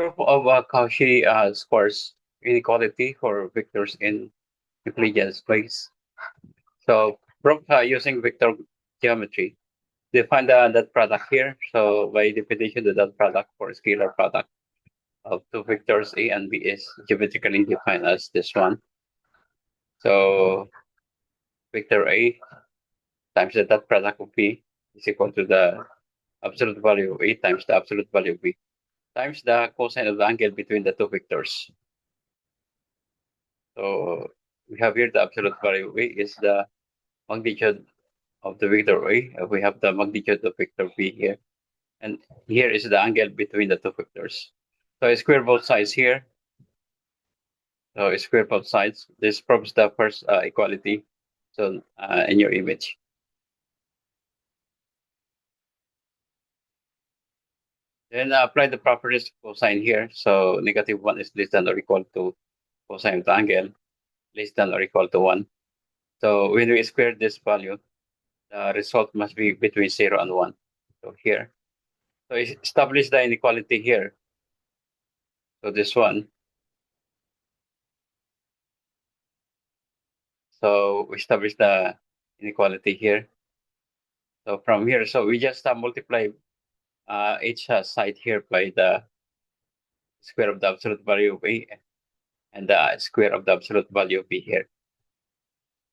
Proof of Cauchy Schwarz inequality for vectors in Euclidean space. So proof using vector geometry. Define the dot product here. So by definition, the dot product for scalar product of two vectors A and B is geometrically defined as this one. So vector A times the dot product of B is equal to the absolute value of A times the absolute value of B times the cosine of the angle between the two vectors. So we have here the absolute value of A is the magnitude of the vector A. We have the magnitude of vector B here. And here is the angle between the two vectors. So I square both sides here. So I square both sides. This proves the first equality. So in your image. Then apply the properties of cosine here. So -1 is less than or equal to cosine of the angle, less than or equal to 1. So when we square this value, the result must be between 0 and 1. So here. So establish the inequality here. So this one. So we establish the inequality here. So from here, so we just multiply each side here by the square of the absolute value of A and the square of the absolute value of B here.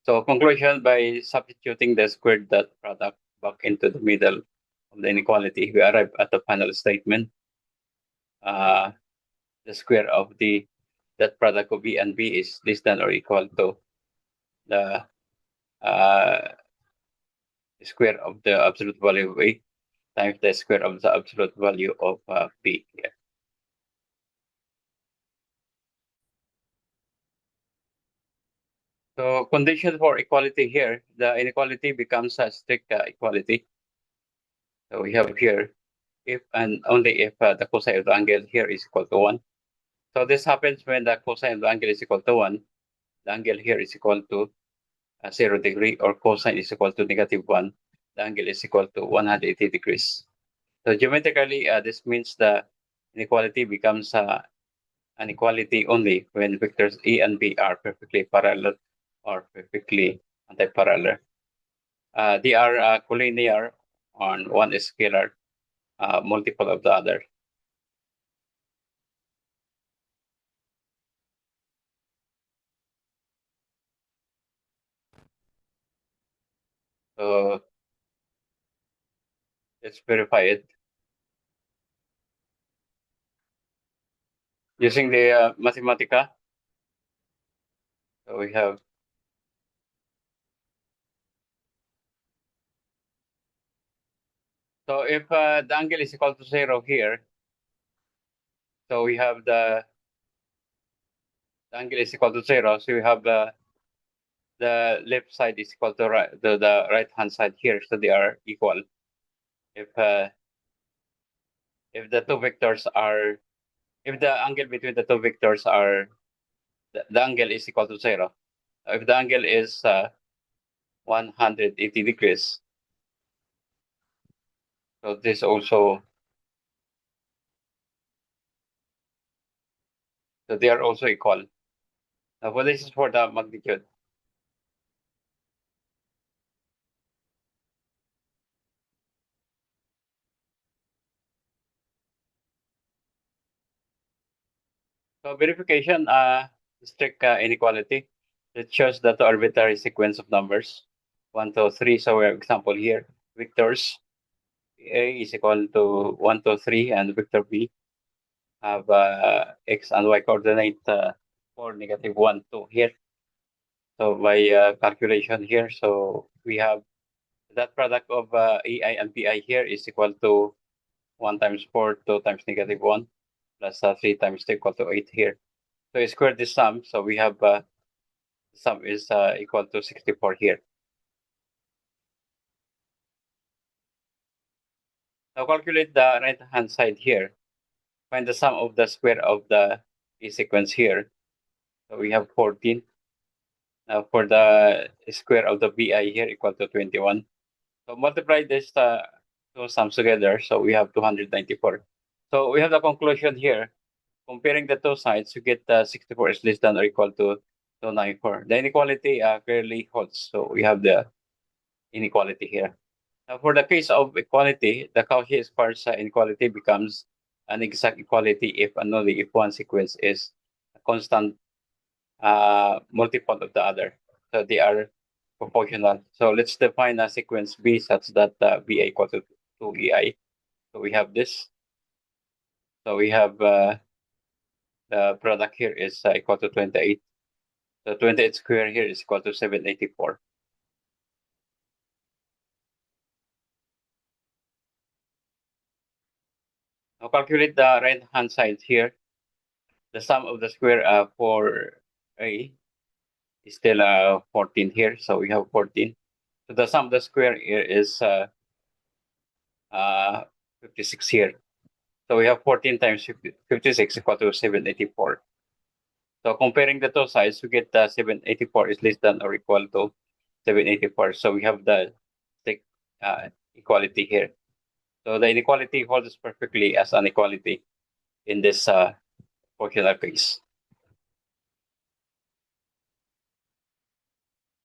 So conclusion, by substituting the squared dot product back into the middle of the inequality, we arrive at the final statement. The square of the dot product of B and B is less than or equal to the square of the absolute value of A times the square of the absolute value of B here. So condition for equality here, the inequality becomes a strict equality. So we have here, if and only if the cosine of the angle here is equal to 1. So this happens when the cosine of the angle is equal to 1. The angle here is equal to 0 degree, or cosine is equal to -1. The angle is equal to 180 degrees. So geometrically, this means the inequality becomes an equality only when vectors A and B are perfectly parallel or perfectly antiparallel. They are collinear on one scalar multiple of the other. So let's verify it using the Mathematica. So we have, so if the angle is equal to 0 here, so we have the angle is equal to 0, so we have the left side is equal to the right hand side here, so they are equal. If the two vectors are, if the angle between the two vectors are, the angle is equal to 0. If the angle is 180 degrees, so this also, so they are also equal. Now, well, this is for the magnitude. So verification, strict inequality. It shows that the arbitrary sequence of numbers, 1, 2, 3. So we have example here, vectors A is equal to 1, 2, 3, and vector B have x and y coordinate for -1, 2 here. So by calculation here, so we have that product of AI and BI here is equal to 1 times 4, 2 times -1, plus 3 times 2 equal to 8 here. So we square this sum, so we have sum is equal to 64 here. Now calculate the right hand side here. Find the sum of the square of the A sequence here. So we have 14. Now for the square of the BI here equal to 21. So multiply this two sums together. So we have 294. So we have the conclusion here. comparing the two sides, you get 64 is less than or equal to 294. The inequality clearly holds. So we have the inequality here. Now, for the case of equality, the Cauchy-Schwarz inequality becomes an exact equality if and only if one sequence is a constant multiple of the other. So they are proportional. So let's define a sequence B such that B equal to 2EI. So we have this. So we have the product here is equal to 28. So 28 square here is equal to 784. Now calculate the right hand side here. The sum of the square for A is still 14 here. So we have 14. So the sum of the square here is uh, 56 here. So we have 14 times 56 equal to 784. So comparing the two sides, we get 784 is less than or equal to 784. So we have the equality here. So the inequality holds perfectly as an equality in this proportional case.